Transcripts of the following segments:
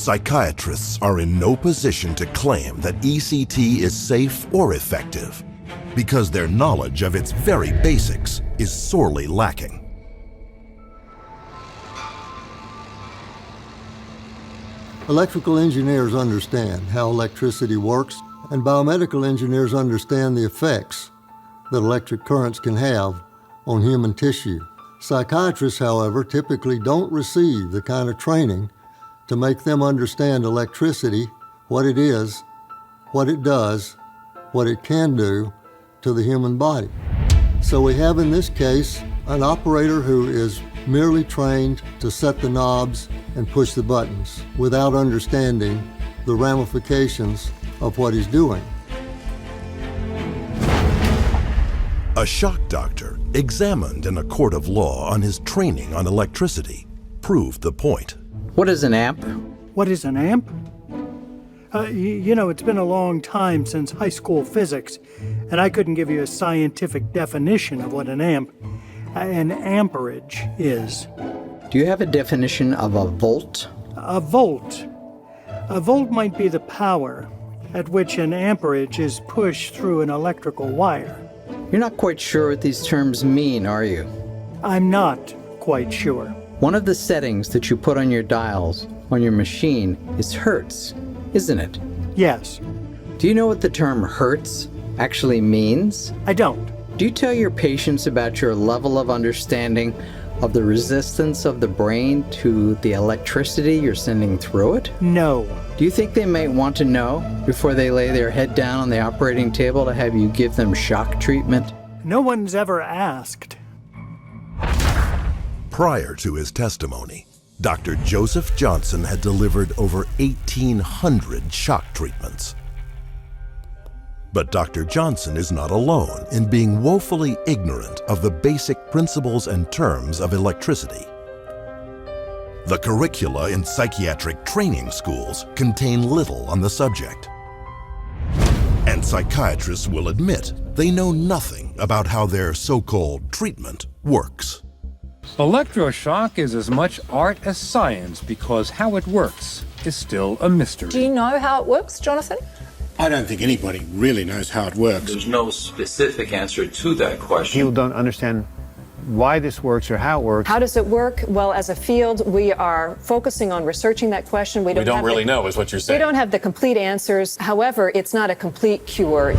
Psychiatrists are in no position to claim that ECT is safe or effective because their knowledge of its very basics is sorely lacking. Electrical engineers understand how electricity works, and biomedical engineers understand the effects that electric currents can have on human tissue. Psychiatrists, however, typically don't receive the kind of training to make them understand electricity, what it is, what it does, what it can do to the human body. So we have in this case an operator who is merely trained to set the knobs and push the buttons without understanding the ramifications of what he's doing. A shock doctor examined in a court of law on his training on electricity proved the point. What is an amp? What is an amp? You know, it's been a long time since high school physics, and I couldn't give you a scientific definition of what an amperage is. Do you have a definition of a volt? A volt. A volt might be the power at which an amperage is pushed through an electrical wire. You're not quite sure what these terms mean, are you? I'm not quite sure. One of the settings that you put on your dials on your machine is hertz, isn't it? Yes. Do you know what the term hertz actually means? I don't. Do you tell your patients about your level of understanding of the resistance of the brain to the electricity you're sending through it? No. Do you think they might want to know before they lay their head down on the operating table to have you give them shock treatment? No one's ever asked. Prior to his testimony, Dr. Joseph Johnson had delivered over 1,800 shock treatments. But Dr. Johnson is not alone in being woefully ignorant of the basic principles and terms of electricity. The curricula in psychiatric training schools contain little on the subject. And psychiatrists will admit they know nothing about how their so-called treatment works. Electroshock is as much art as science because how it works is still a mystery. Do you know how it works, Jonathan? I don't think anybody really knows how it works. There's no specific answer to that question. People don't understand why this works or how it works. How does it work? Well, as a field, we are focusing on researching that question. We don't really know, is what you're saying. We don't have the complete answers. However, it's not a complete cure.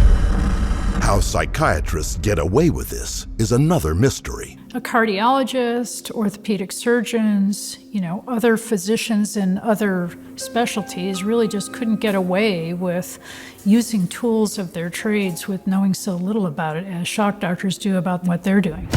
How psychiatrists get away with this is another mystery. A cardiologist, orthopedic surgeons, other physicians in other specialties really just couldn't get away with using tools of their trades with knowing so little about it as shock doctors do about what they're doing.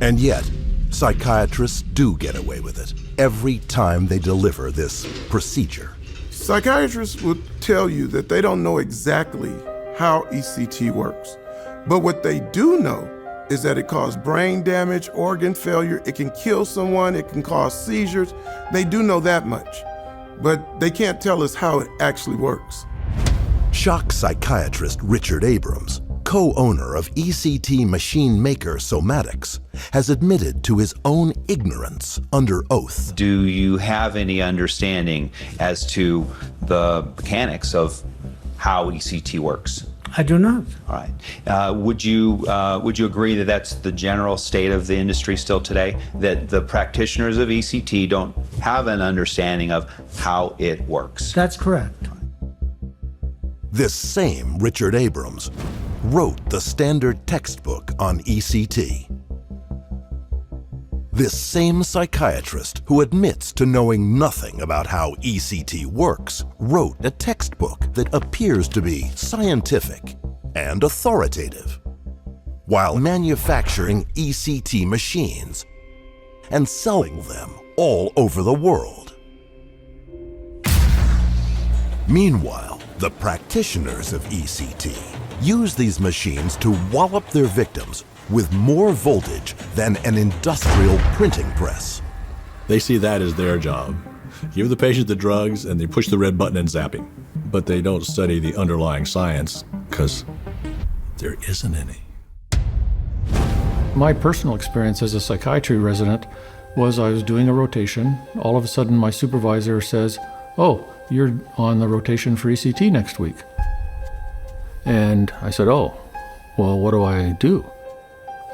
And yet, psychiatrists do get away with it every time they deliver this procedure. Psychiatrists will tell you that they don't know exactly how ECT works. But what they do know is that it causes brain damage, organ failure, it can kill someone, it can cause seizures. They do know that much, but they can't tell us how it actually works. Shock psychiatrist Richard Abrams, co-owner of ECT machine maker Somatics, has admitted to his own ignorance under oath. Do you have any understanding as to the mechanics of how ECT works? I do not. All right. Would you agree that that's the general state of the industry still today, that the practitioners of ECT don't have an understanding of how it works? That's correct. This same Richard Abrams wrote the standard textbook on ECT. This same psychiatrist who admits to knowing nothing about how ECT works wrote a textbook that appears to be scientific and authoritative, while manufacturing ECT machines and selling them all over the world. Meanwhile, the practitioners of ECT use these machines to wallop their victims with more voltage than an industrial printing press. They see that as their job. Give the patient the drugs and they push the red button and zap him. But they don't study the underlying science because there isn't any. My personal experience as a psychiatry resident was I was doing a rotation. All of a sudden my supervisor says, "Oh, you're on the rotation for ECT next week. And I said, oh, well, what do I do?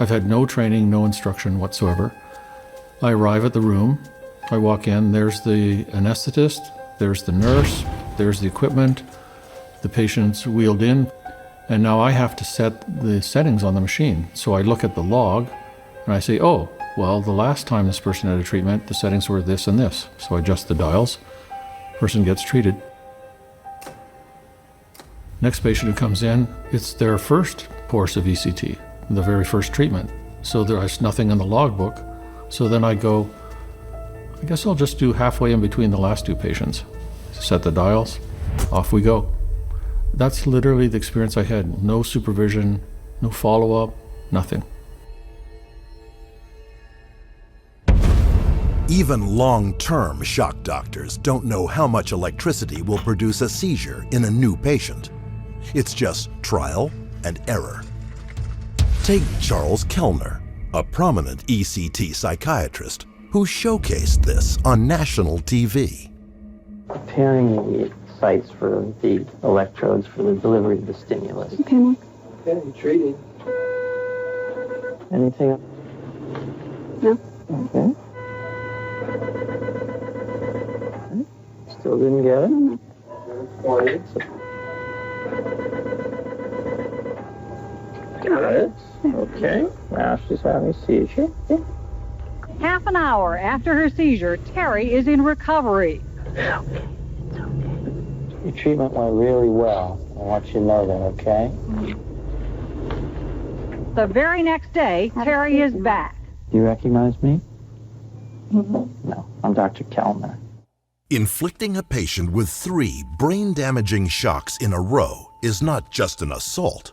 I've had no training, no instruction whatsoever. I arrive at the room, I walk in, there's the anesthetist, there's the nurse, there's the equipment, the patient's wheeled in, and now I have to set the settings on the machine. So I look at the log and I say, oh, well, the last time this person had a treatment, the settings were this and this. So I adjust the dials, person gets treated. Next patient who comes in, it's their first course of ECT, the very first treatment. So there's nothing in the logbook. So then I go, I guess I'll just do halfway in between the last two patients. Set the dials, off we go. That's literally the experience I had. No supervision, no follow-up, nothing. Even long-term shock doctors don't know how much electricity will produce a seizure in a new patient. It's just trial and error. Take Charles Kellner, a prominent ECT psychiatrist who showcased this on national TV. Preparing the sites for the electrodes for the delivery of the stimulus. Okay, Mark. Okay, treating. Anything else? No. Okay. Still didn't get it? No. Got it. Okay. Now she's having a seizure. Yeah. Half an hour after her seizure, Terry is in recovery. Your treatment went really well. I want you to know that, okay? The very next day, Terry is back. Do you recognize me? No, I'm Dr. Kellner. Inflicting a patient with 3 brain-damaging shocks in a row is not just an assault.